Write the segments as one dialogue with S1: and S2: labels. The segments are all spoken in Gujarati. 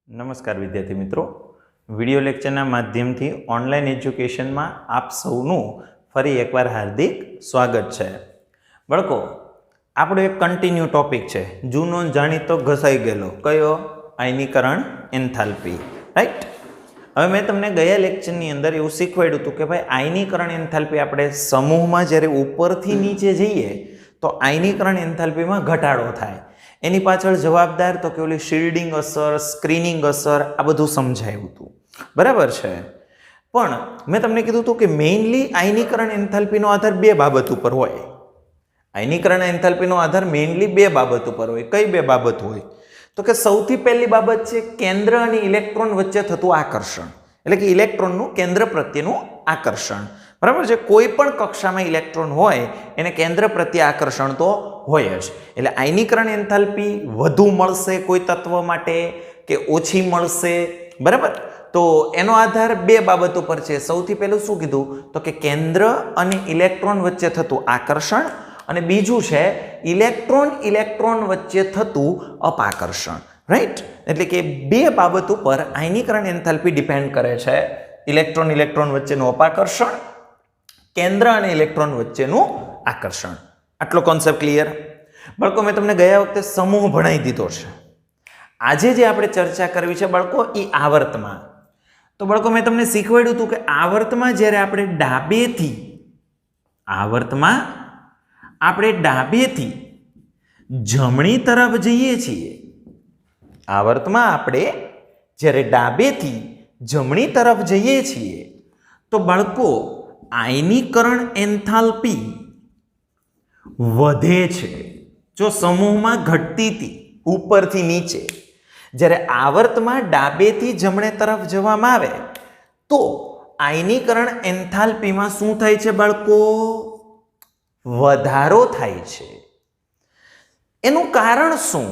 S1: નમસ્કાર વિદ્યાર્થી મિત્રો, વિડિયો લેક્ચરના માધ્યમથી ઓનલાઈન એજ્યુકેશનમાં આપ સૌનું ફરી એકવાર હાર્દિક સ્વાગત છે. બાળકો, આપણો એક કન્ટિન્યુ ટોપિક છે, જૂનો જાણીતો ઘસાઈ ગયેલો કયો? આયનીકરણ એન્થાલ્પી. રાઈટ. હવે મેં તમને ગયા લેક્ચરની અંદર એવું શીખવાડ્યું હતું કે ભાઈ આયનીકરણ એન્થાલ્પી આપણે સમૂહમાં જ્યારે ઉપરથી નીચે જઈએ તો આયનીકરણ એન્થાલ્પીમાં ઘટાડો થાય. એની પાછળ જવાબદાર તો કે ઓલી શિલ્ડિંગ અસર, સ્ક્રીનિંગ અસર, આ બધું સમજાયું હતું. બરાબર છે. પણ મેં તમને કીધું હતું કે મેઇનલી આયનીકરણ એન્થાલ્પીનો આધાર બે બાબત ઉપર હોય. આયનીકરણ એન્થાલ્પીનો આધાર મેઇનલી બે બાબત ઉપર હોય. કઈ બે બાબત હોય? તો કે સૌથી પહેલી બાબત છે કેન્દ્ર અને ઇલેક્ટ્રોન વચ્ચે થતું આકર્ષણ, એટલે કે ઇલેક્ટ્રોનનું કેન્દ્ર પ્રત્યેનું આકર્ષણ. બરાબર છે. કોઈ પણ કક્ષામાં ઇલેક્ટ્રોન હોય એને કેન્દ્ર પ્રત્યે આકર્ષણ તો હોય જ. એટલે આયનીકરણ એન્થાલ્પી વધુ મળશે કોઈ તત્વ માટે કે ઓછી મળશે. બરાબર. તો એનો આધાર બે બાબત ઉપર છે. સૌથી પહેલું શું કીધું? તો કે કેન્દ્ર અને ઇલેક્ટ્રોન વચ્ચે થતું આકર્ષણ, અને બીજું છે ઇલેક્ટ્રોન વચ્ચે થતું અપાકર્ષણ. રાઈટ. એટલે કે બે બાબત ઉપર આયનીકરણ એન્થાલ્પી ડિપેન્ડ કરે છે. ઇલેક્ટ્રોન વચ્ચેનું અપાકર્ષણ, કેન્દ્ર અને ઇલેક્ટ્રોન વચ્ચેનું આકર્ષણ. આટલો કોન્સેપ્ટ ક્લિયર? બાળકો, મેં તમને ગયા વખતે સમૂહ ભણાવી દીધો છે. આજે જે આપણે ચર્ચા કરવી છે બાળકો, એ આવર્તમાં. તો બાળકો, મેં તમને શીખવાડ્યું હતું કે આવર્તમાં જ્યારે આપણે ડાબેથી જમણી તરફ જઈએ છીએ, આવર્તમાં આપણે જ્યારે ડાબેથી જમણી તરફ જઈએ છીએ તો બાળકો આયનીકરણ એન્થાલ્પી વધે છે. જો સમૂહમાં ઘટતી હતી ઉપરથી નીચે, જ્યારે આવર્તમાં ડાબેથી જમણે તરફ જવામાં આવે તો આયનીકરણ એન્થાલ્પીમાં શું થાય છે બાળકો? વધારો થાય છે. એનું કારણ શું?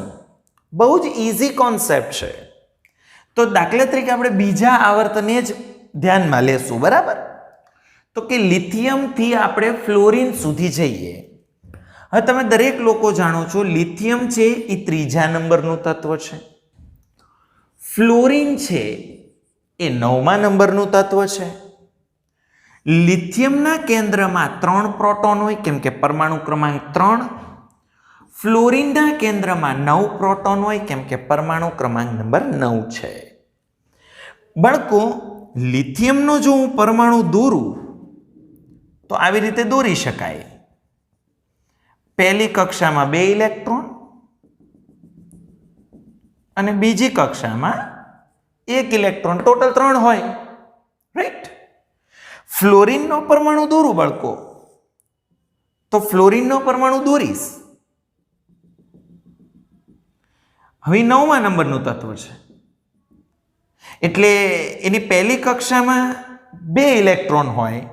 S1: બહુ જ ઇઝી કોન્સેપ્ટ છે. તો દાખલા તરીકે આપણે બીજા આવર્તને જ ધ્યાનમાં લેશું. બરાબર. તો કે લિથિયમથી આપણે ફ્લોરિન સુધી જઈએ. હવે તમે દરેક લોકો જાણો છો લિથિયમ છે એ ત્રીજા નંબરનું તત્વ છે, ફ્લોરિન છે એ 9મા નંબરનું તત્વ છે. લિથિયમના કેન્દ્રમાં 3 પ્રોટોન હોય કેમ કે પરમાણુ ક્રમાંક 3. ફ્લોરિનના કેન્દ્રમાં 9 પ્રોટોન હોય કેમ કે પરમાણુ ક્રમાંક નંબર 9 છે. બાળકો, લિથિયમનો જો હું પરમાણુ દોરું તો આવી રીતે દોરી શકાય. પહેલી કક્ષામાં 2 ઇલેક્ટ્રોન અને બીજી કક્ષામાં 1 ઇલેક્ટ્રોન, ટોટલ 3 હોય. રાઈટ. ફ્લોરિનનો પરમાણુ દોરું બાળકો, તો ફ્લોરિનનો પરમાણુ દોરીશ. હવે 9મા નંબરનું તત્વ છે એટલે એની પહેલી કક્ષામાં 2 ઇલેક્ટ્રોન હોય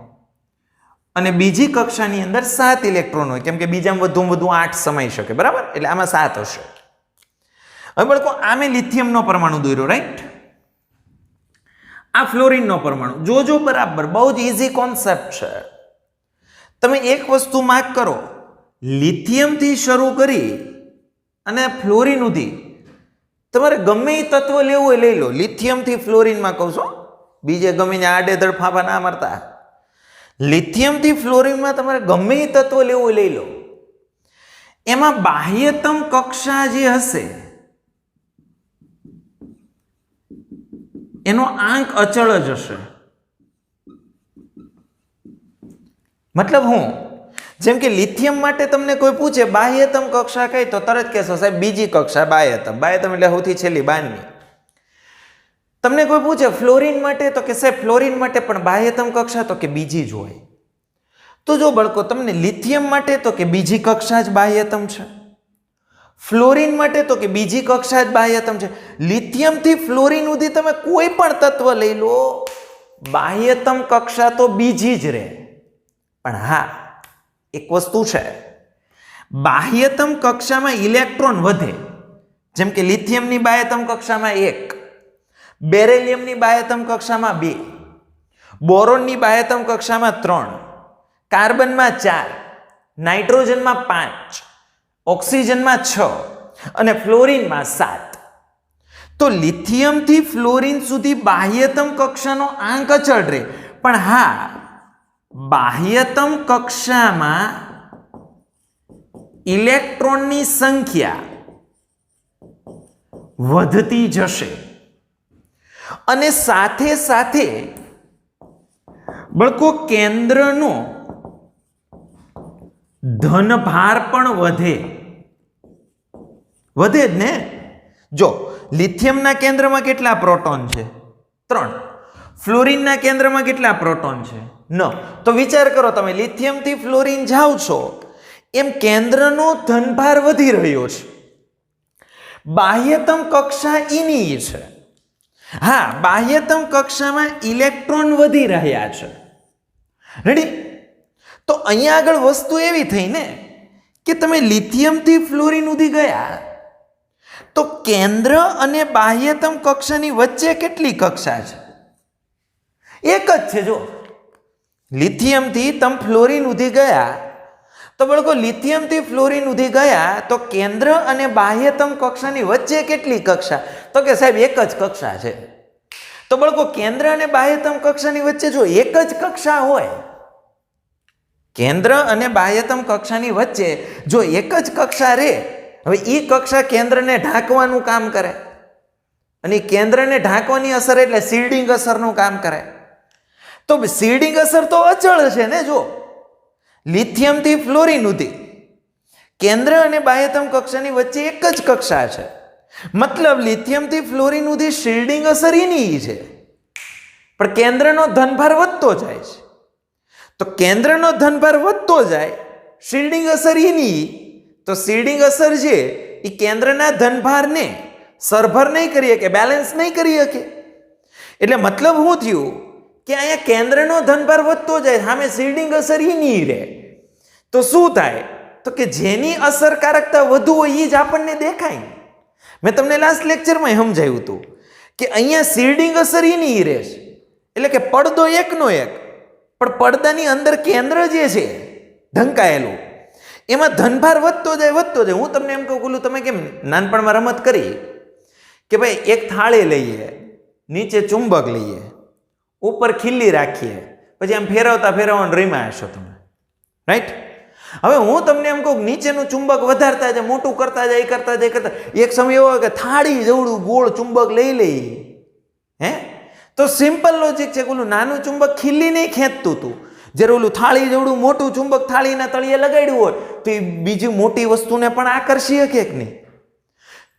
S1: અને બીજી કક્ષાની અંદર 7 ઇલેક્ટ્રોન હોય કેમ કે બીજામાં વધુ 8 સમાઈ શકે. બરાબર. એટલે આમાં 7 હશે. હવે બાળકો, આ મેં લિથિયમનો પરમાણુ દોર્યો. રાઈટ. આ ફ્લોરિનનો પરમાણુ. જોજો બરાબર, બહુ જ ઇઝી કોન્સેપ્ટ છે. તમે એક વસ્તુ માર્ક કરો, લિથિયમથી શરૂ કરી અને ફ્લોરિન સુધી તમારે ગમે એ તત્વ લેવું હોય લઈ લો. લિથિયમથી ફ્લોરિનમાં કહું છું, બીજે ગમીને આડેધડ ફાંફા ના મારતા. લિથિયમથી ફ્લોરિનમાં તમારે ગમે એ તત્વ લેવું હોય લઈ લો. એમાં બાહ્યતમ કક્ષા જે હશે એનો આંક અચળ જ હશે. મતલબ હું, જેમ કે લિથિયમ માટે તમને કોઈ પૂછે બાહ્યતમ કક્ષા કઈ, તો તરત કહેશો સાહેબ બીજી કક્ષા બાહ્યતમ. બાહ્યતમ એટલે સૌથી છેલ્લી 12મી. તમને કોઈ પૂછે ફ્લોરિન માટે, તો કે સાહેબ ફ્લોરિન માટે પણ બાહ્યતમ કક્ષા, તો કે બીજી જ હોય. તો જો બાળકો, તમને લિથિયમ માટે તો કે બીજી કક્ષા જ બાહ્યતમ છે, ફ્લોરિન માટે તો કે બીજી કક્ષા જ બાહ્યતમ છે. લિથિયમથી ફ્લોરિન સુધી તમે કોઈ પણ તત્વ લઈ લો, બાહ્યતમ કક્ષા તો બીજી જ રહે. પણ હા, એક વસ્તુ છે, બાહ્યતમ કક્ષામાં ઇલેક્ટ્રોન વધે. જેમ કે લિથિયમની બાહ્યતમ કક્ષામાં 1, બેરેલિયમની બાહ્યતમ કક્ષામાં 2, બોરોનની બાહ્યતમ કક્ષામાં 3, કાર્બનમાં 4, નાઇટ્રોજનમાં 5, ઓક્સિજનમાં 6 અને ફ્લોરિનમાં 7. તો લિથિયમથી ફ્લોરિન સુધી બાહ્યતમ કક્ષાનો આંક અચળ રહે, પણ હા, બાહ્યતમ કક્ષામાં ઇલેક્ટ્રોનની સંખ્યા વધતી જશે અને સાથે સાથે બળકો કેન્દ્રનો ધનભાર પણ વધે જ ને. જો લિથિયમના કેન્દ્રમાં કેટલા પ્રોટોન છે? 3. ફ્લોરિનના કેન્દ્રમાં કેટલા પ્રોટોન છે? 9. તો વિચાર કરો, તમે લિથિયમથી ફ્લોરિન જાઓ છો એમ કેન્દ્રનો ધનભાર વધી રહ્યો છે. બાહ્યતમ કક્ષા એની છે. હા, બાહ્યતમ કક્ષામાં ઇલેક્ટ્રોન વધી રહ્યા છે. રેડી? તો અહીંયા આગળ વસ્તુ એવી થઈ ને કે તમે લિથિયમથી ફ્લોરિન સુધી ગયા તો કેન્દ્ર અને બાહ્યતમ કક્ષાની વચ્ચે કેટલી કક્ષા છે? એક જ છે. જો લિથિયમથી તમે ફ્લોરિન સુધી ગયા તો બળકો લિથિયમથી ફ્લોરિન સુધી ગયા તો કેન્દ્ર અને બાહ્યતમ કક્ષાની વચ્ચે કેટલી કક્ષા? તો કે સાહેબ એક જ કક્ષા છે. તો બળકો કેન્દ્ર અને બાહ્યતમ કક્ષાની વચ્ચે જો એક જ કક્ષા હોય, કેન્દ્ર અને બાહ્યતમ કક્ષાની વચ્ચે જો એક જ કક્ષા રહે, હવે એ કક્ષા કેન્દ્રને ઢાંકવાનું કામ કરે અને કેન્દ્રને ઢાંકવાની અસર એટલે શિલ્ડિંગ અસરનું કામ કરે. તો શિલ્ડિંગ અસર તો અચળ છે ને. જો લિથિયમથી ફ્લોરિન સુધી કેન્દ્ર અને બાહ્યતમ કક્ષાની વચ્ચે એક જ કક્ષા છે, મતલબ લિથિયમથી ફ્લોરિન સુધી શિલ્ડિંગ અસર એની છે, પણ કેન્દ્રનો ધનભાર વધતો જાય છે. તો કેન્દ્રનો ધનભાર વધતો જાય, શિલ્ડિંગ અસર એની, તો શિલ્ડિંગ અસર છે એ કેન્દ્રના ધનભારને સરભર નહીં કરી શકે, બેલેન્સ નહીં કરી શકે. એટલે મતલબ શું થયું કે અહીંયા કેન્દ્રનો ધનભાર વધતો જાય, સામે શિલ્ડિંગ અસર એની રહે. તો શું થાય? તો કે જેની અસરકારકતા વધુ હોય એ જ આપણને દેખાય. મેં તમને લાસ્ટ લેક્ચરમાં સમજાવ્યું હતું કે અહીંયા શિલ્ડિંગ અસર એની રહેશે, એટલે કે પડદો એકનો એક, પણ પડદાની અંદર કેન્દ્ર જે છે ઢંકાયેલું, એમાં ધનભાર વધતો જાય. હું તમને એમ કહું, તમે કેમ નાનપણમાં રમત કરી કે ભાઈ એક થાળી લઈએ, નીચે ચુંબક લઈએ, ઉપર ખીલ્લી રાખીએ, પછી આમ ફેરવતા રમ્યા હશો તમે, રાઈટ? હવે હું તમને એમ કહું નીચેનું ચુંબક વધારતા જાય, મોટું કરતા જાય, એક સમય એવો કે થાળી જેવડું ગોળ ચુંબક લઈ લઈએ. તો સિમ્પલ લોજિક છે. ઓલું નાનું ચુંબક ખીલ્લી નહીં ખેંચતું હતું, જ્યારે ઓલું થાળી જેવડું મોટું ચુંબક થાળીના તળિયે લગાડ્યું હોય તો એ બીજી મોટી વસ્તુને પણ આકર્ષી શકે કે નહીં?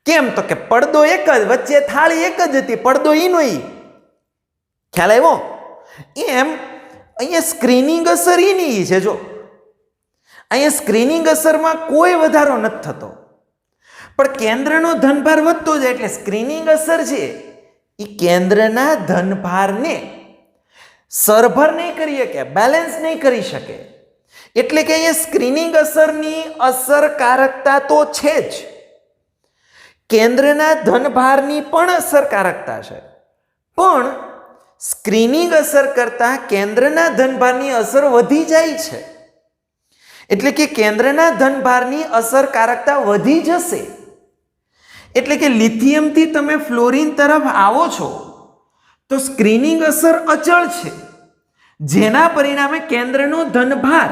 S1: કેમ? તો કે પડદો એક જ, વચ્ચે થાળી એક જ હતી, પડદો ઈનો ઈ. ખ્યાલ આવ્યો? એમ અહીંયા સ્ક્રીનિંગ અસર એની છે. જો અહીંયા સ્ક્રીનિંગ અસરમાં કોઈ વધારો નથી થતો, પણ કેન્દ્રનો ધનભાર વધતો જાય એટલે સ્ક્રીનિંગ અસર છે એ કેન્દ્રના ધનભારને સરભર નહીં કરી શકે, બેલેન્સ નહીં કરી શકે. એટલે કે અહીંયા સ્ક્રીનિંગ અસરની અસરકારકતા તો છે જ, કેન્દ્રના ધનભારની પણ અસરકારકતા છે, પણ સ્ક્રીનિંગ અસર કરતા કેન્દ્રના ધનભારની અસર વધી જાય છે. એટલે કે કેન્દ્રના ધનભારની અસરકારકતા વધી જશે. એટલે કે લિથિયમથી તમે ફ્લોરિન તરફ આવો છો તો સ્ક્રીનિંગ અસર અચળ છે, જેના પરિણામે કેન્દ્રનો ધનભાર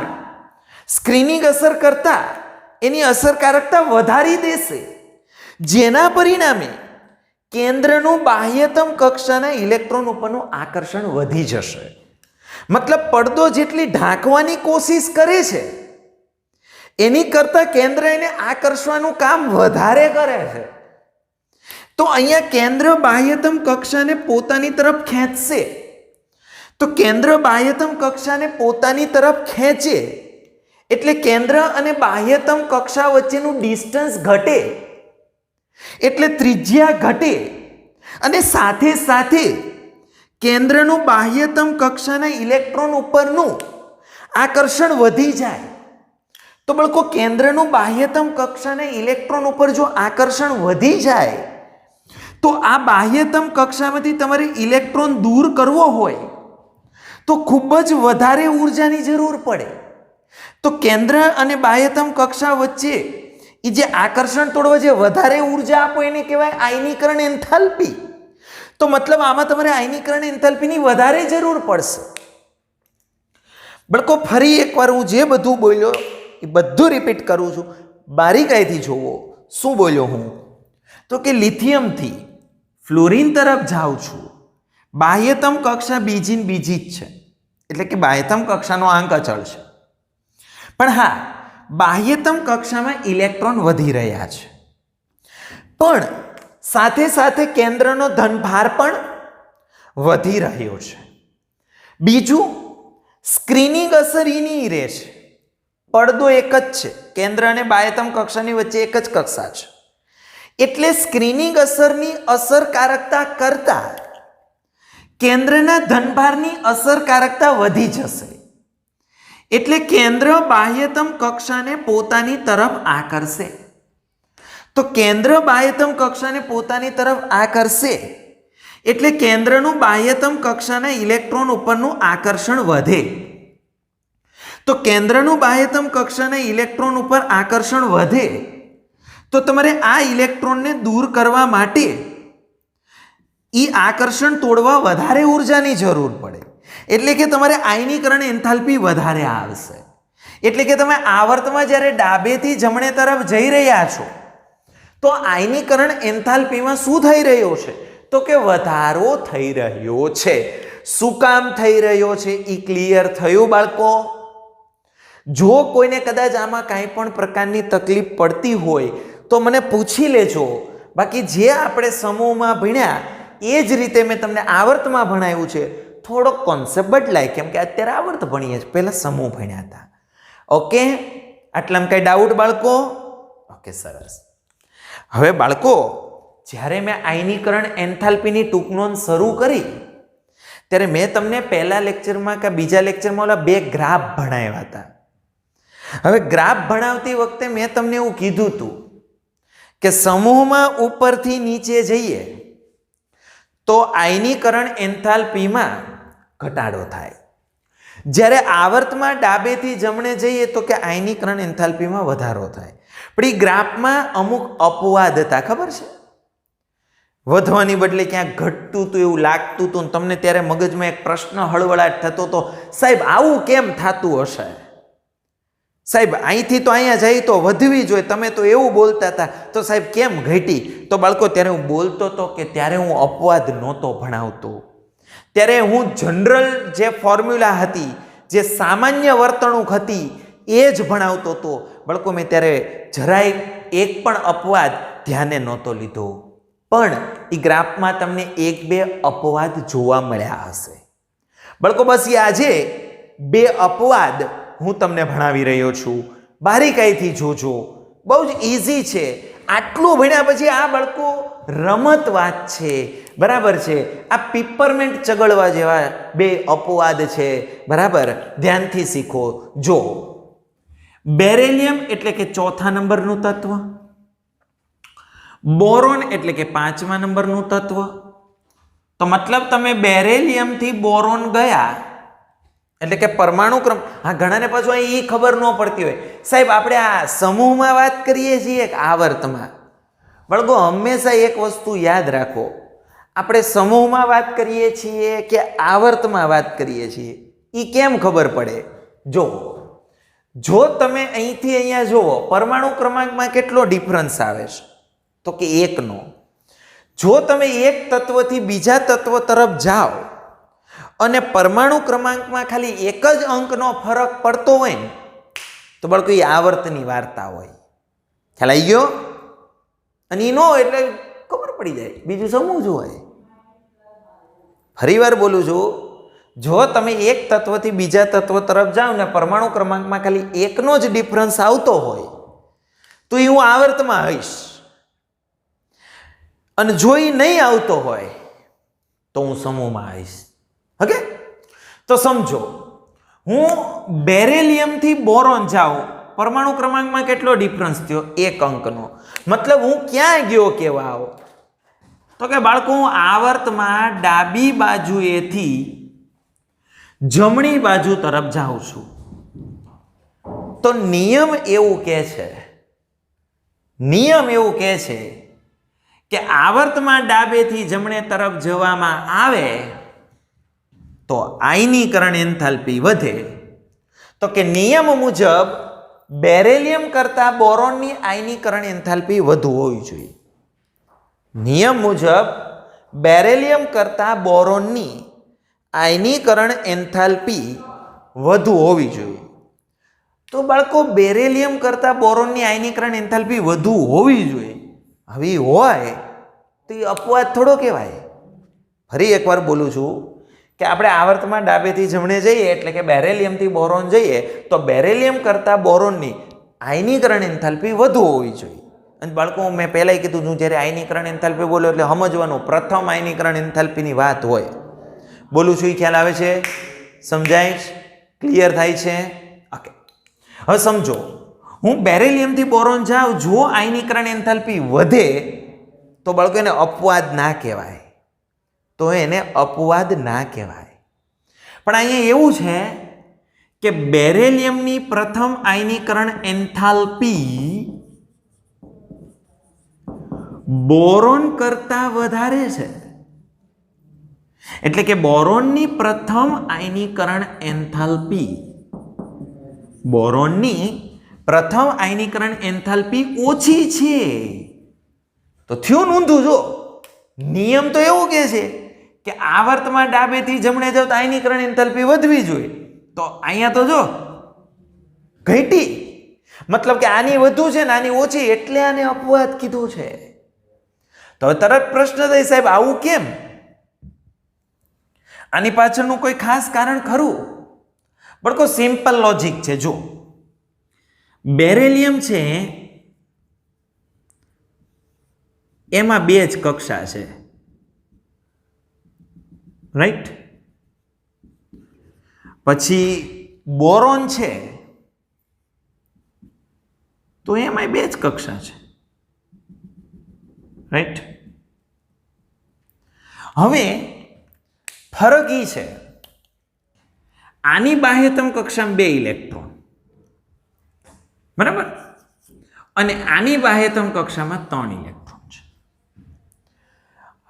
S1: સ્ક્રીનિંગ અસર કરતા એની અસરકારકતા વધારી દેશે, જેના પરિણામે કેન્દ્રનું બાહ્યતમ કક્ષાના ઇલેક્ટ્રોન ઉપરનું આકર્ષણ વધી જશે. મતલબ પડદો જેટલી ઢાંકવાની કોશિશ કરે છે એની કરતા કેન્દ્ર એને આકર્ષવાનું કામ વધારે કરે છે. તો અહીંયા કેન્દ્ર બાહ્યતમ કક્ષાને પોતાની તરફ ખેંચશે. તો કેન્દ્ર બાહ્યતમ કક્ષાને પોતાની તરફ ખેંચે એટલે કેન્દ્ર અને બાહ્યતમ કક્ષા વચ્ચેનું ડિસ્ટન્સ ઘટે, એટલે ત્રિજ્યા ઘટે, અને સાથે સાથે કેન્દ્રનું બાહ્યતમ કક્ષાના ઇલેક્ટ્રોન ઉપરનું આકર્ષણ વધી જાય. તો બળકો કેન્દ્રનું બાહ્યતમ કક્ષાના ઇલેક્ટ્રોન ઉપર જો આકર્ષણ વધી જાય તો આ બાહ્યતમ કક્ષામાંથી તમારે ઇલેક્ટ્રોન દૂર કરવો હોય તો ખૂબ જ વધારે ઉર્જાની જરૂર પડે. તો કેન્દ્ર અને બાહ્યતમ કક્ષા વચ્ચે એ જે આકર્ષણ તોડવા જે વધારે ઉર્જા આપો એને કહેવાય આયનીકરણ એન્થાલ્પી. તો મતલબ આમાં તમારે આયનીકરણ એન્થાલ્પીની વધારે જરૂર પડશે. બાળકો ફરી એકવાર હું જે બધું બોલ્યો એ બધું રિપીટ કરું છું, બારીકાઈથી જોવો. શું બોલ્યો હું? તો કે લિથિયમથી ફ્લોરિન તરફ જાઉં છું. બાહ્યતમ કક્ષા બીજી જ છે, એટલે કે બાહ્યતમ કક્ષાનો આંક અચળ છે. પણ હા, બાહ્યતમ કક્ષામાં ઇલેક્ટ્રોન વધી રહ્યા છે, પણ સાથે સાથે કેન્દ્રનો ધનભાર પણ વધી રહ્યો છે. બીજું, સ્ક્રીનિંગ અસર એની રહે છે. પડદો એક જ છે, કેન્દ્ર અને બાહ્યતમ કક્ષાની વચ્ચે એક જ કક્ષા છે, એટલે સ્ક્રીનિંગ અસરની અસરકારકતા કરતા કેન્દ્રના ધનભારની અસરકારકતા વધી જશે. એટલે કેન્દ્ર બાહ્યતમ કક્ષાને પોતાની તરફ આકર્ષે. તો કેન્દ્ર બાહ્યતમ કક્ષાને પોતાની તરફ આકર્ષે એટલે કેન્દ્રનું બાહ્યતમ કક્ષાના ઇલેક્ટ્રોન ઉપરનું આકર્ષણ વધે. તો કેન્દ્રનું બાહ્યતમ કક્ષાના ઇલેક્ટ્રોન ઉપર આકર્ષણ વધે તો તમારે આ ઇલેક્ટ્રોનને દૂર કરવા માટે એ આકર્ષણ તોડવા વધારે ઉર્જાની જરૂર પડે. એટલે કે તમારે આયનીકરણ એન્થાલ્પી વધારે આવશે. એટલે કે તમે આવર્તમાં જ્યારે ડાબેથી જમણે તરફ જઈ રહ્યા છો તો આયનીકરણ એન્થાલ્પીમાં શું થઈ રહ્યો છે? તો કે વધારો થઈ રહ્યો છે. શું કામ થઈ રહ્યો છે એ ક્લિયર થયું બાળકો? જો કોઈને કદાચ આમાં કાંઈ પણ પ્રકારની તકલીફ પડતી હોય તો મને પૂછી લેજો. બાકી જે આપણે સમૂહમાં ભણ્યા એ જ રીતે મેં તમને આવર્તમાં ભણાવ્યું છે. થોડોક કોન્સેપ્ટ બદલાય, કેમ કે અત્યારે આવર્ત ભણીએ છીએ, પહેલાં સમૂહ ભણ્યા હતા. ઓકે, આટલામાં કંઈ ડાઉટ બાળકો? ઓકે, સરસ. હવે બાળકો, જ્યારે મેં આયનીકરણ એન્થાલ્પીની ટૂંક નોંધ શરૂ કરી ત્યારે મેં તમને પહેલા લેક્ચરમાં કે બીજા લેક્ચરમાં ઓલા બે ગ્રાફ ભણાવ્યા હતા. હવે ગ્રાફ ભણાવતી વખતે મેં તમને એવું કીધું હતું કે સમૂહમાં ઉપરથી નીચે જઈએ તો આયનીકરણ એન્થાલ્પીમાં ઘટાડો થાય. જ્યારે આવર્તમાં ડાબેથી જમણે જઈએ તો કે આયનીકરણ એન્થાલ્પીમાં વધારો થાય. પણ એ ગ્રાફમાં અમુક અપવાદ હતા, ખબર છે? વધવાની બદલે ક્યાંક ઘટતું હતું એવું લાગતું હતું ને તમને ત્યારે મગજમાં એક પ્રશ્ન હળવળાટ થતો હતો, સાહેબ આવું કેમ થતું હશે? સાહેબ અહીંથી તો અહીંયા જઈ તો વધવી જોઈએ, તમે તો એવું બોલતા હતા, તો સાહેબ કેમ ઘટી? તો બાળકો, ત્યારે હું બોલતો હતો કે ત્યારે હું અપવાદ નહોતો ભણાવતો. ત્યારે હું જનરલ જે ફોર્મ્યુલા હતી, જે સામાન્ય વર્તણૂક હતી એ જ ભણાવતો હતો. બાળકો, મેં ત્યારે જરાય એક પણ અપવાદ ધ્યાને નહોતો લીધો. પણ એ ગ્રાફમાં તમને એક બે અપવાદ જોવા મળ્યા હશે. બાળકો, બસ એ આજે બે અપવાદ હું તમને ભણાવી રહ્યો છું. બારીકાઈથી જોજો, બહુ જ ઇઝી છે. આટલું ભણ્યા પછી આ બાળકો રમત વાત છે, બરાબર છે? આ પીપરમેન્ટ ચગળવા જેવા બે અપવાદ છે, બરાબર? ધ્યાનથી શીખો. જો બેરેલિયમ એટલે કે ચોથા નંબરનું તત્વ, બોરોન એટલે કે 5મા નંબરનું તત્વ. તો મતલબ તમે બેરેલિયમથી બોરોન ગયા એટલે કે પરમાણુ ક્રમ. હા, ઘણાને પાછું અહીં એ ખબર ન પડતી હોય, સાહેબ આપણે આ સમૂહમાં વાત કરીએ છીએ કે આવર્તમાં? બાળકો, હંમેશા એક વસ્તુ યાદ રાખો, આપણે સમૂહમાં વાત કરીએ છીએ કે આવર્તમાં વાત કરીએ છીએ એ કેમ ખબર પડે? જો તમે અહીંથી અહીંયા જુઓ, પરમાણુ ક્રમાંકમાં કેટલો ડિફરન્સ આવે છે? તો કે 1નો. જો તમે એક તત્વથી બીજા તત્વ તરફ જાઓ અને પરમાણુ ક્રમાંકમાં ખાલી એક જ અંકનો ફરક પડતો હોય ને તો બાળકો એ આવર્તની વાર્તા હોય. ખ્યાલ આવી ગયો? અને એ નો એટલે ખબર પડી જાય, બીજું સમજવું હોય. ફરીવાર બોલું છું, જો તમે એક તત્વથી બીજા તત્વ તરફ જાઓ ને પરમાણુ ક્રમાંકમાં ખાલી એકનો જ ડિફરન્સ આવતો હોય તો એ હું આવર્તમાં હઈશ, અને જો એ નહીં આવતો હોય તો હું સમૂહમાં આવીશ. ઓકે, તો સમજો, હું બેરેલિયમથી બોરોન જાઉં, પરમાણુ ક્રમાંકમાં કેટલો ડિફરન્સ થયો? 1 અંકનો. મતલબ હું ક્યાં ગયો કહેવા આવો? તો કે બાળકો, હું આવર્તમાં ડાબી બાજુએથી જમણી બાજુ તરફ જાઉં છું. તો નિયમ એવું કહે છે નિયમ એવું કહે છે કે આવર્તમાં ડાબેથી જમણે તરફ જવામાં આવે તો આયનીકરણ એન્થાલ્પી વધે. તો કે નિયમ મુજબ બેરેલિયમ કરતાં બોરોનની આયનીકરણ એન્થાલ્પી વધુ હોવી જોઈએ. નિયમ મુજબ બેરેલિયમ કરતાં બોરોનની આયનીકરણ એન્થાલ્પી વધુ હોવી જોઈએ. તો બાળકો બેરેલિયમ કરતાં બોરોનની આયનીકરણ એન્થાલ્પી વધુ હોવી જોઈએ. હવે હોય તો એ અપવાદ થોડો કહેવાય. ફરી એકવાર બોલું છું કે આપણે આવર્તમાં ડાબેથી જમણે જઈએ એટલે કે બેરેલિયમથી બોરોન જઈએ તો બેરેલિયમ કરતાં બોરોનની આયનીકરણ એન્થાલ્પી વધુ હોવી જોઈએ. અને બાળકો મેં પહેલાંય કીધું છું, જ્યારે આયનીકરણ એન્થાલ્પી બોલ્યો એટલે સમજવાનું પ્રથમ આયનીકરણ એન્થાલ્પીની વાત હોય. બોલું છું એ ખ્યાલ આવે છે? સમજાય? ક્લિયર થાય છે? ઓકે, હવે સમજો, હું બેરેલિયમથી બોરોન જાઉં, જો આયનીકરણ એન્થાલ્પી વધે તો બાળકો એને અપવાદ ના કહેવાય. તો એને અપવાદ ના કહેવાય. પણ અહીંયા એવું છે કે બેરેલિયમની પ્રથમ આયનીકરણ એન્થાલ્પી બોરોન કરતાં વધારે છે. એટલે કે બોરોનની પ્રથમ આયનીકરણ એન્થાલ્પી ઓછી છે. તો થયું નોંધું. જો નિયમ તો એવું કહે છે કે આવર્તમાં ડાબેથી જમણે જાવ તો આયનીકરણ એન્થાલ્પી વધવી જોઈએ. તો અહીંયા તો જો ઘટી, મતલબ કે આની વધુ છે ને આની ઓછી, એટલે આને અપવાદ કીધું છે. તો તરત પ્રશ્ન થાય, સાહેબ આવું કેમ? આની પાછળનું કોઈ ખાસ કારણ ખરું? બળકો સિમ્પલ લોજિક છે. જો બેરેલિયમ છે એમાં બે જ કક્ષા છે, રાઈટ? પછી બોરોન છે તો એમાં બે જ કક્ષા છે, રાઈટ? હવે ફરક એ છે, આની બાહ્યતમ કક્ષામાં 2 ઇલેક્ટ્રોન, બરાબર? અને આની બાહ્યતમ કક્ષામાં 3 ઇલેક્ટ્રોન છે.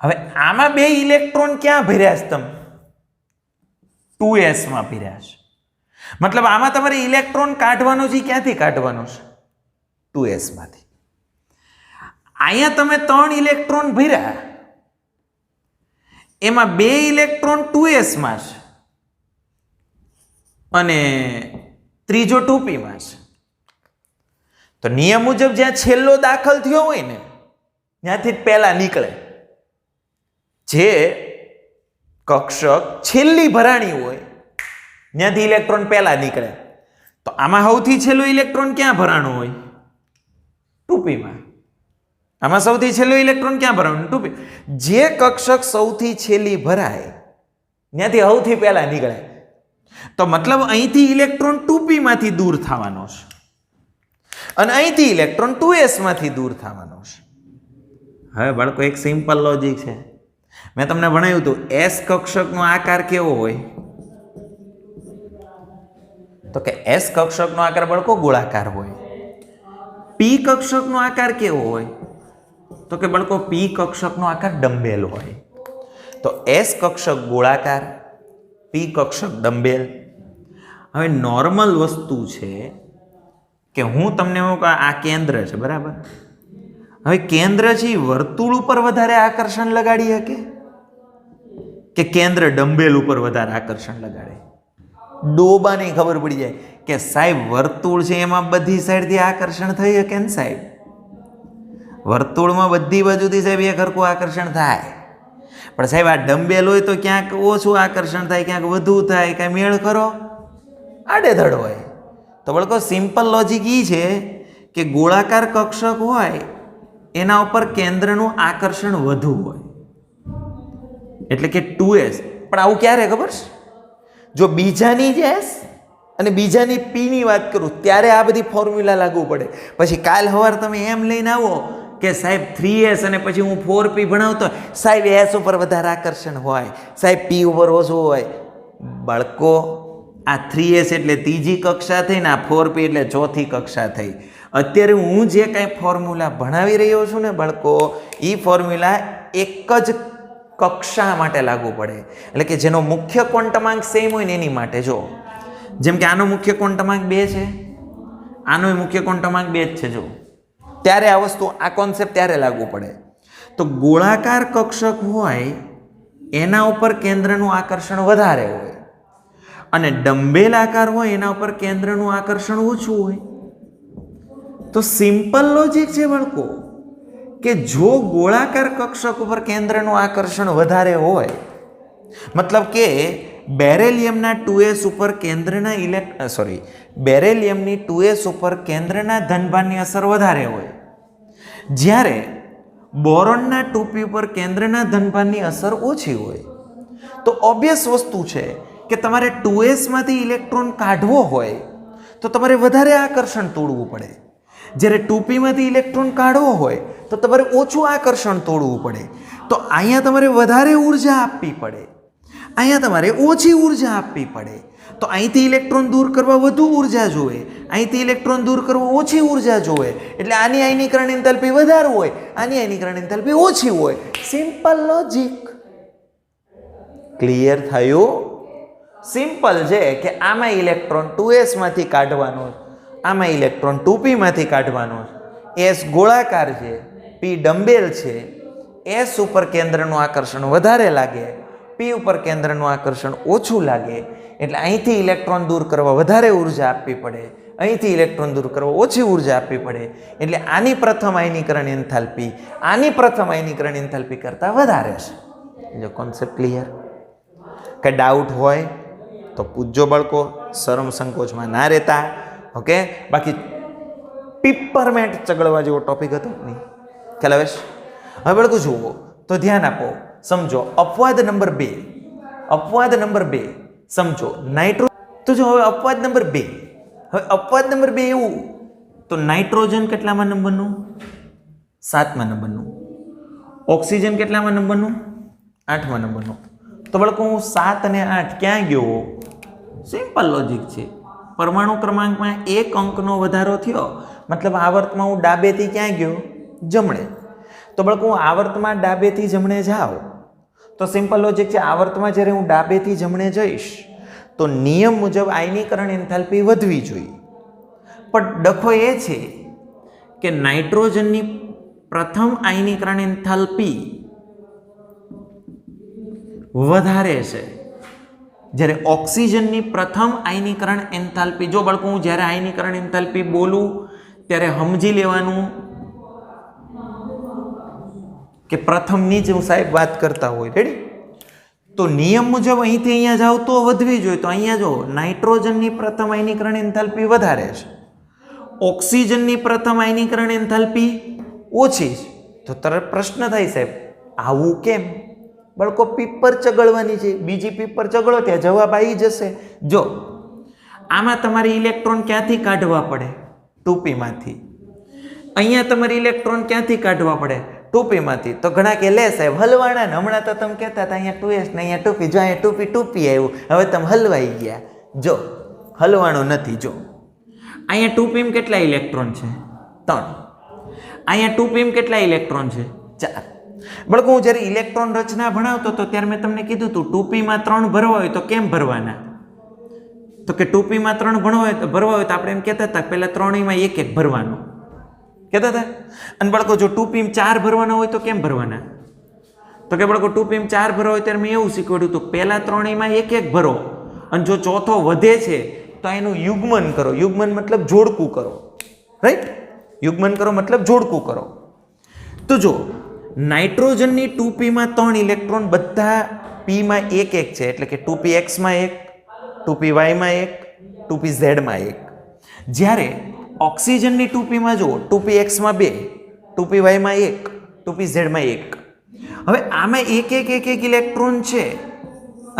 S1: હવે આમાં 2 ઇલેક્ટ્રોન ક્યાં ભર્યા છે? તમે 2s માં ભર્યા છે. મતલબ આમાં તમારે ઇલેક્ટ્રોન કાઢવાનો છે. ક્યાંથી કાઢવાનો છે? 2s માંથી. અહીંયા તમે 3 ઇલેક્ટ્રોન ભર્યા, એમાં 2 ઇલેક્ટ્રોન 2s માં છે અને ત્રીજો 2p માં છે. તો નિયમ મુજબ જ્યાં છેલ્લો દાખલ થયો હોય ને ત્યાંથી જ પહેલા નીકળે. જે કક્ષક છેલ્લી ભરાણી હોય ત્યાંથી ઇલેક્ટ્રોન પહેલા નીકળે. તો આમાં સૌથી છેલ્લો ઇલેક્ટ્રોન ક્યાં ભરાણો હોય? 2p માં. આમાં સૌથી છેલ્લો ઇલેક્ટ્રોન ક્યાં ભરાણો? 2p. જે કક્ષક સૌથી છેલ્લી ભરાય ત્યાંથી સૌથી પહેલા નીકળે. તો મતલબ અહીંથી ઇલેક્ટ્રોન 2p માંથી દૂર થવાનો છે અને અહીંથી ઇલેક્ટ્રોન 2s માંથી દૂર થવાનો છે. હવે બાળકો એક સિમ્પલ લોજિક છે. મેં તમને ભણાવ્યું હતું, s કક્ષકનો આકાર કેવો હોય? તો કે s કક્ષકનો આકાર બાળકો ગોળાકાર હોય. p કક્ષકનો આકાર કેવો હોય? તો કે બાળકો p કક્ષકનો આકાર ડમ્બેલ હોય. તો s કક્ષક ગોળાકાર, p કક્ષક ડમ્બેલ. હવે નોર્મલ વસ્તુ છે કે હું તમને એવું કહું, આ કેન્દ્ર છે, બરાબર? હવે કેન્દ્ર છે વર્તુળ ઉપર વધારે આકર્ષણ લગાડી શકે કે કેન્દ્ર ડમ્બેલ ઉપર વધારે આકર્ષણ લગાડે? ડોબાને ખબર પડી જાય કે સાહેબ વર્તુળ છે એમાં બધી સાઈડથી આકર્ષણ થઈ શકે ને સાહેબ. વર્તુળમાં બધી બાજુથી સાહેબ એક હરખું આકર્ષણ થાય. પણ સાહેબ આ ડમ્બેલ હોય તો ક્યાંક ઓછું આકર્ષણ થાય, ક્યાંક વધુ થાય. કાંઈ મેળ કરો? આડેધડ હોય. તો બળકો સિમ્પલ લોજિક એ છે કે ગોળાકાર કક્ષક હોય એના ઉપર કેન્દ્રનું આકર્ષણ વધુ હોય, એટલે કે 2s. પણ આવું ક્યારે ખબર છે? જો બીજાની જ s અને બીજાની p ની વાત કરું ત્યારે આ બધી ફોર્મ્યુલા લાગુ પડે. પછી કાલ સવાર તમે એમ લઈને આવો કે સાહેબ 3s અને પછી હું 4p ભણાવતો, સાહેબ s ઉપર વધારે આકર્ષણ હોય, સાહેબ p ઉપર ઓછું હોય. બાળકો આ 3s એટલે ત્રીજી કક્ષા થઈ ને આ 4p એટલે ચોથી કક્ષા થઈ. અત્યારે હું જે કાંઈ ફોર્મ્યુલા ભણાવી રહ્યો છું ને બાળકો, એ ફોર્મ્યુલા એક જ કક્ષા માટે લાગુ પડે, એટલે કે જેનો મુખ્ય ક્વોન્ટમાંક સેમ હોય ને એની માટે. જો જેમ કે આનો મુખ્ય ક્વોન્ટમાંક 2 છે, આનો મુખ્ય ક્વોન્ટમાંક 2 જ છે, જો ત્યારે આ વસ્તુ, આ કોન્સેપ્ટ ત્યારે લાગુ પડે. તો ગોળાકાર કક્ષક હોય એના ઉપર કેન્દ્રનું આકર્ષણ વધારે હોય, અને ડંબેલ આકાર હોય એના ઉપર કેન્દ્રનું આકર્ષણ ઓછું હોય. તો સિમ્પલ લોજિક છે બાળકો કે જો ગોળાકાર કક્ષક ઉપર કેન્દ્રનું આકર્ષણ વધારે હોય, મતલબ કે બેરેલિયમના 2s ઉપર કેન્દ્રના બેરેલિયમની 2s ઉપર કેન્દ્રના ધનભારની અસર વધારે હોય, જ્યારે બોરોનના 2p ઉપર કેન્દ્રના ધનભારની અસર ઓછી હોય. તો ઓબ્વિયસ વસ્તુ છે કે તમારે 2s માંથી ઇલેક્ટ્રોન કાઢવો હોય તો તમારે વધારે આકર્ષણ તોડવું પડે, જ્યારે 2p માંથી ઇલેક્ટ્રોન કાઢવો હોય તો તમારે ઓછું આકર્ષણ તોડવું પડે. તો અહીંયા તમારે વધારે ઉર્જા આપવી પડે, અહીંયા તમારે ઓછી ઉર્જા આપવી પડે. તો અહીંથી ઇલેક્ટ્રોન દૂર કરવા વધુ ઉર્જા જોઈએ, અહીંથી ઇલેક્ટ્રોન દૂર કરવા ઓછી ઉર્જા જોઈએ. એટલે આની આયનીકરણ એન્થાલ્પી વધારે હોય, આની આયનીકરણ એન્થાલ્પી ઓછી હોય. Simple logic. ક્લિયર થયું? સિમ્પલ છે કે આમાં ઇલેક્ટ્રોન 2s માંથી કાઢવાનો, આમાં ઇલેક્ટ્રોન 2p માંથી કાઢવાનો. s ગોળાકાર છે, p ડંબેલ છે. s ઉપર કેન્દ્રનું આકર્ષણ વધારે લાગે, p ઉપર કેન્દ્રનું આકર્ષણ ઓછું લાગે. એટલે અહીંથી ઇલેક્ટ્રોન દૂર કરવા વધારે ઉર્જા આપવી પડે, અહીંથી ઇલેક્ટ્રોન દૂર કરવા ઓછી ઉર્જા આપવી પડે. એટલે આની પ્રથમ આયનીકરણ એન્થાલ્પી આની પ્રથમ આયનીકરણ એન્થાલ્પી કરતાં વધારે છે. જો કોન્સેપ્ટ ક્લિયર? કે ડાઉટ હોય તો પૂછજો બાળકો, શરમ સંકોચમાં ના રહેતા. ઓકે, બાકી પીપરમેન્ટ ચગડવા જેવો ટોપિક હતો નહીં. ખ્યાલ આવે છે? હવે બાળકો જુઓ તો ધ્યાન આપો, સમજો. અપવાદ નંબર 2, અપવાદ નંબર 2 સમજો. તો જો હવે અપવાદ નંબર 2, હવે અપવાદ નંબર 2 એવું તો નાઇટ્રોજન કેટલામાં નંબરનું? 7મા નંબરનું. ઓક્સિજન કેટલામાં નંબરનું? 8મા નંબરનું. તો બાળકો હું 7 અને 8 ક્યાં ગયો? સિમ્પલ લોજિક છે. પરમાણુ ક્રમાંકમાં 1 અંકનો વધારો થયો, મતલબ આવર્તમાં હું ડાબેથી ક્યાં ગયો? જમણે. તો બાળકો હું આવર્તમાં ડાબેથી જમણે જાઉં તો સિમ્પલ લોજિક છે, આવર્તમાં જ્યારે હું ડાબેથી જમણે જઈશ તો નિયમ મુજબ આયનીકરણ એન્થાલ્પી વધવી જોઈએ. પણ ડખો એ છે કે નાઇટ્રોજનની પ્રથમ આયનીકરણ એન્થાલ્પી વધારે છે, જ્યારે ઓક્સિજનની પ્રથમ આયનીકરણ એન્થાલ્પી, જો બાળકો હું જ્યારે આયનીકરણ એન્થાલ્પી બોલું ત્યારે સમજી લેવાનું કે પ્રથમની જ હું સાહેબ વાત કરતા હોય. રેડી? તો નિયમ મુજબ અહીંથી અહીંયા જાવ તો વધવી જોઈએ. તો અહીંયા જો નાઇટ્રોજનની પ્રથમ આયનીકરણ એન્થાલ્પી વધારે છે, ઓક્સિજનની પ્રથમ આયનીકરણ એન્થાલ્પી ઓછી છે. તો તરત પ્રશ્ન થાય સાહેબ આવું કેમ? બાળકો પીપર ચગળવાની છે, બીજી પીપર ચગળો ત્યાં જવાબ આવી જશે. જો આમાં તમારે ઇલેક્ટ્રોન ક્યાંથી કાઢવા પડે? 2p માંથી. અહીંયા તમારે ઇલેક્ટ્રોન ક્યાંથી કાઢવા પડે? 2p માંથી. તો ઘણા કે લે સાહેબ હલવાના ને, હમણાં તો તમે કહેતા હતા અહીંયા 2s ને અહીંયા 2p, જો અહીંયા 2p આવ્યું, હવે તમે હલવાઈ ગયા. જો હલવાનું નથી. જો અહીંયા 2p કેટલા ઇલેક્ટ્રોન છે? 3. અહીંયા 2p કેટલા ઇલેક્ટ્રોન છે? 4. બળકો હું જ્યારે ઇલેક્ટ્રોન રચના ભણાવતો હતો ત્યારે મેં તમને કીધું હતું 2p માં 3 ભરવા હોય તો કેમ ભરવાના? તો કે 2p માં 3 ભરવા હોય તો આપણે એમ કહેતા હતા પહેલા 3 માં 1 1 ભરવાનું કહેતા હતા. અને બાળકો જો 2p 4 ભરવાના હોય તો કેમ ભરવાના? તો કે બાળકો 2p 4 ભરવા હોય ત્યારે મેં એવું શીખવાડ્યું હતું પહેલા 3 માં 1 1 ભરો, અને જો ચોથો વધે છે તો એનું યુગ્મન કરો. યુગ્મન મતલબ જોડકું કરો. રાઈટ? યુગ્મન કરો મતલબ જોડકું કરો. તો જો નાઇટ્રોજનની 2p માં 3 ઇલેક્ટ્રોન બધા p માં 1 1 છે, એટલે કે 2px માં 1, 2py માં 1, 2pz માં 1. જ્યારે ઓક્સિજનની 2p માં જુઓ 2px માં 2, 2py માં 1, 2pz માં 1. હવે આમાં 1 1 1 1 ઇલેક્ટ્રોન છે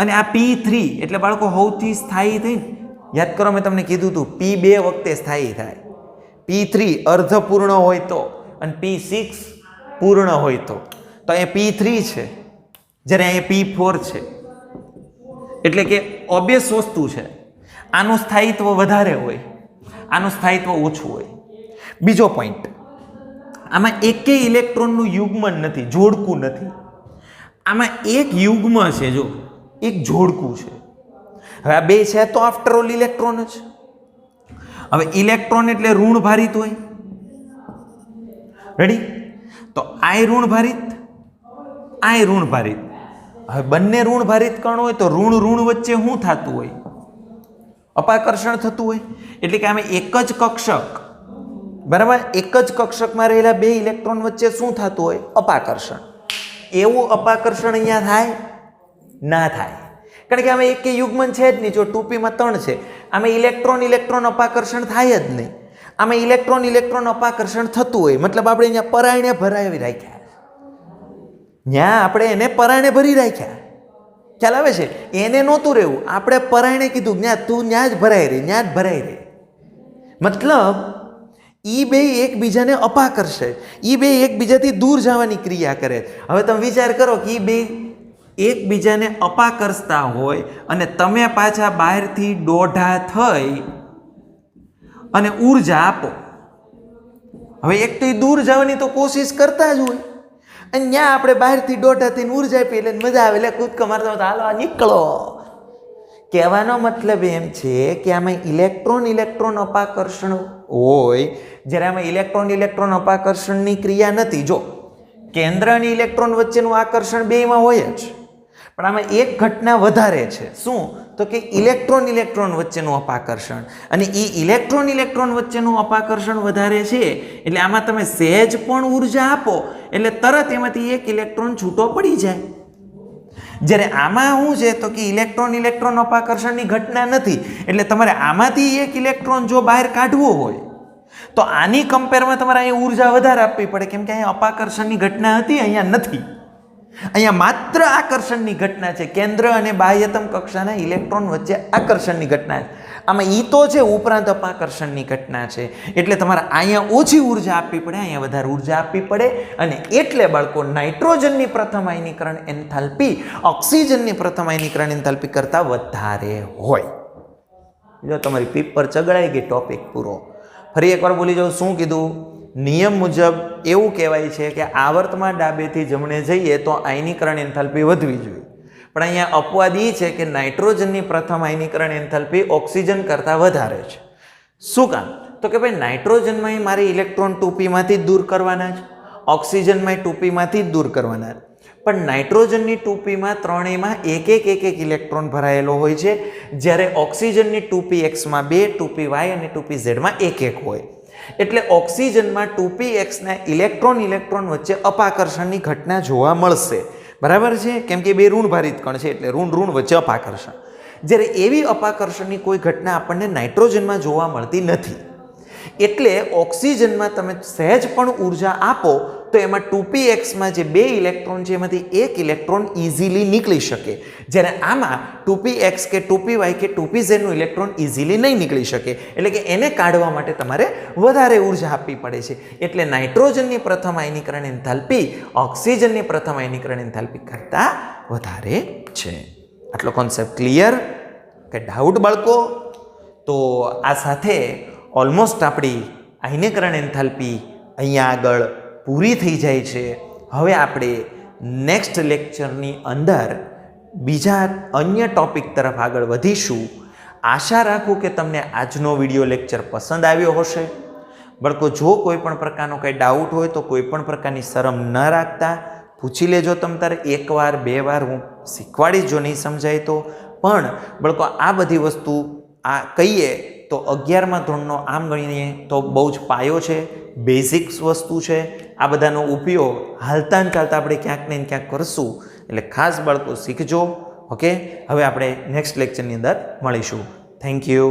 S1: અને આ p3 એટલે બાળકો સૌથી સ્થાયી થઈને યાદ કરો, મેં તમને કીધું હતું p 2 વખતે સ્થાયી થાય. p3 અર્ધપૂર્ણ હોય તો અને p6 પૂર્ણ હોય તો અહીંયા p3 છે, જ્યારે અહીંયા p4 છે. એટલે કે ઓબ્વિયસ વસ્તુ છે, આનું સ્થાયિત્વ વધારે હોય, આનું સ્થાયિત્વ ઓછું હોય. બીજો પોઈન્ટ, આમાં એકેય ઇલેક્ટ્રોનનું યુગ્મન નથી, જોડકું નથી. આમાં એક યુગ્મ છે, જો એક જોડકું છે. હવે આ બે છે તો આફ્ટર ઓલ ઇલેક્ટ્રોન જ. હવે ઇલેક્ટ્રોન એટલે ઋણ ભારિત હોય. રેડી? તો આય ઋણ ભારિત, આય ઋણ ભારિત. હવે બંને ઋણ ભારિત કણ હોય તો ઋણ ઋણ વચ્ચે શું થતું હોય? અપાકર્ષણ થતું હોય. એટલે કે આમે એક જ કક્ષક, બરાબર, એક જ કક્ષકમાં રહેલા બે ઇલેક્ટ્રોન વચ્ચે શું થતું હોય? અપાકર્ષણ. એવું અપાકર્ષણ અહીંયા થાય? ના થાય, કારણ કે આમાં એક યુગ્મન છે જ નહીં. જો 2p માં 3 છે, આમાં ઇલેક્ટ્રોન ઇલેક્ટ્રોન અપાકર્ષણ થાય જ નહીં. આમાં ઇલેક્ટ્રોન ઇલેક્ટ્રોન અપાકર્ષણ થતું હોય, મતલબ આપણે અહીંયા પરાયણે ભરાવી રાખ્યા, ત્યાં આપણે એને પરાયણે ભરી રાખ્યા. ખ્યાલ આવે છે? એને નહોતું રહેવું, આપણે પરાયણે કીધું ત્યાં તું ત્યાં જ ભરાઈ રહી, ત્યાં જ ભરાઈ રહી. મતલબ ઈ બે એકબીજાને અપાકર્ષે, ઈ બે એકબીજાથી દૂર જવાની ક્રિયા કરે. હવે તમે વિચાર કરો કે ઈ બે એકબીજાને અપાકર્ષતા હોય અને તમે પાછા બહારથી દોઢા થઈ અને ઉર્જા આપો. હવે એક તો દૂર જવાની તો કોશિશ કરતા જ હોય, અને ત્યાં આપણે બહારથી દોઢા થઈને ઉર્જા આપી એટલે મજા આવે, એટલે કૂદકો મારતા હાલો નીકળો. કહેવાનો મતલબ એમ છે કે આમાં ઇલેક્ટ્રોન ઇલેક્ટ્રોન અપાકર્ષણ હોય, જ્યારે આમાં ઇલેક્ટ્રોન ઇલેક્ટ્રોન અપાકર્ષણની ક્રિયા નથી. જો કેન્દ્ર અને ઇલેક્ટ્રોન વચ્ચેનું આકર્ષણ બેમાં હોય જ, પણ આમાં એક ઘટના વધારે છે. શું? તો કે ઇલેક્ટ્રોન ઇલેક્ટ્રોન વચ્ચેનું અપાકર્ષણ. અને એ ઇલેક્ટ્રોન ઇલેક્ટ્રોન વચ્ચેનું અપાકર્ષણ વધારે છે એટલે આમાં તમે સહેજ પણ ઉર્જા આપો એટલે તરત એમાંથી એક ઇલેક્ટ્રોન છૂટો પડી જાય. જ્યારે આમાં શું છે તો કે ઇલેક્ટ્રોન ઇલેક્ટ્રોન અપાકર્ષણની ઘટના નથી, એટલે તમારે આમાંથી એક ઇલેક્ટ્રોન જો બહાર કાઢવો હોય તો આની કમ્પેરમાં તમારે અહીંયા ઉર્જા વધારે આપવી પડે, કેમ કે અહીંયા અપાકર્ષણની ઘટના હતી, અહીંયા નથી. અહીંયા માત્ર આકર્ષણની ઘટના છે, કેન્દ્ર અને બાહ્યતમ કક્ષાના ઇલેક્ટ્રોન વચ્ચે આકર્ષણની ઘટના છે. આમાં ઈ તો છે, ઉપરાંત અપાકર્ષણની ઘટના છે. એટલે તમારે અહીંયા ઓછી ઉર્જા આપવી પડે, અહીંયા વધારે ઉર્જા આપવી પડે. અને એટલે બાળકો નાઇટ્રોજનની પ્રથમ આયનીકરણ એન્થાલ્પી ઓક્સિજનની પ્રથમ આયનીકરણ એન્થાલ્પી કરતાં વધારે હોય. જો તમારી પેપર ચગડાઈ ગઈ, ટોપિક પૂરો. ફરી એકવાર બોલી જાઉં, શું કીધું? નિયમ મુજબ એવું કહેવાય છે કે આવર્તમાં ડાબેથી જમણે જઈએ તો આયનીકરણ એન્થાલ્પી વધવી જોઈએ, પણ અહીંયા અપવાદ એ છે કે નાઇટ્રોજનની પ્રથમ આયનીકરણ એન્થાલ્પી ઓક્સિજન કરતાં વધારે છે. શું કામ? તો કે ભાઈ નાઇટ્રોજનમાં મારે ઇલેક્ટ્રોન 2p માંથી જ દૂર કરવાના છે, ઓક્સિજનમાં 2p માંથી જ દૂર કરવાના, પણ નાઇટ્રોજનની 2p માં ત્રણેયમાં એક એક ઇલેક્ટ્રોન ભરાયેલો હોય છે, જ્યારે ઓક્સિજનની 2px માં 2, 2py અને 2pz માં એક હોય. એટલે ઓક્સિજનમાં 2px ના ઇલેક્ટ્રોન ઇલેક્ટ્રોન વચ્ચે અપાકર્ષણની ઘટના જોવા મળશે. બરાબર છે? કેમ કે બે ઋણભારિત કણ છે એટલે ઋણ ઋણ વચ્ચે અપાકર્ષણ. જ્યારે એવી અપાકર્ષણની કોઈ ઘટના આપણને નાઇટ્રોજનમાં જોવા મળતી નથી. એટલે ઓક્સિજનમાં તમે સહેજ પણ ઉર્જા આપો તો એમાં 2px માં જે બે ઇલેક્ટ્રોન છે એમાંથી એક ઇલેક્ટ્રોન ઇઝીલી નીકળી શકે, જ્યારે આમાં 2px કે 2py કે 2pz નું ઇલેક્ટ્રોન ઇઝીલી નહીં નીકળી શકે. એટલે કે એને કાઢવા માટે તમારે વધારે ઉર્જા આપવી પડે છે. એટલે નાઇટ્રોજનની પ્રથમ આયનીકરણ એન્થાલ્પી ઓક્સિજનની પ્રથમ આયનીકરણ એન્થાલ્પી કરતાં વધારે છે. આટલો કોન્સેપ્ટ ક્લિયર? કે ડાઉટ બાળકો? તો આ સાથે ઓલમોસ્ટ આપણી આયનીકરણ એન્થાલ્પી અહીંયા આગળ પૂરી થઈ જાય છે. હવે આપણે નેક્સ્ટ લેક્ચરની અંદર બીજા અન્ય ટોપિક તરફ આગળ વધીશું. આશા રાખું કે તમને આજનો વિડીયો લેક્ચર પસંદ આવ્યો હશે. બાળકો, જો કોઈ પણ પ્રકારનો કંઈ ડાઉટ હોય તો કોઈ પણ પ્રકારની શરમ ન રાખતા પૂછી લેજો. તમ તારે એકવાર બે વાર હું શીખવાડીશ જો નહીં સમજાય તો. પણ બાળકો, આ બધી વસ્તુ આ કહીએ તો 11મા ધોરણનો આમ ગણીએ તો બહુ જ પાયો છે, બેઝિક્સ વસ્તુ છે. આ બધાનો ઉપયોગ હાલતા ને ચાલતા આપણે ક્યાંક ને ક્યાંક કરશું, એટલે ખાસ બાળકો શીખજો. ઓકે, હવે આપણે નેક્સ્ટ લેક્ચરની અંદર મળીશું. Thank you.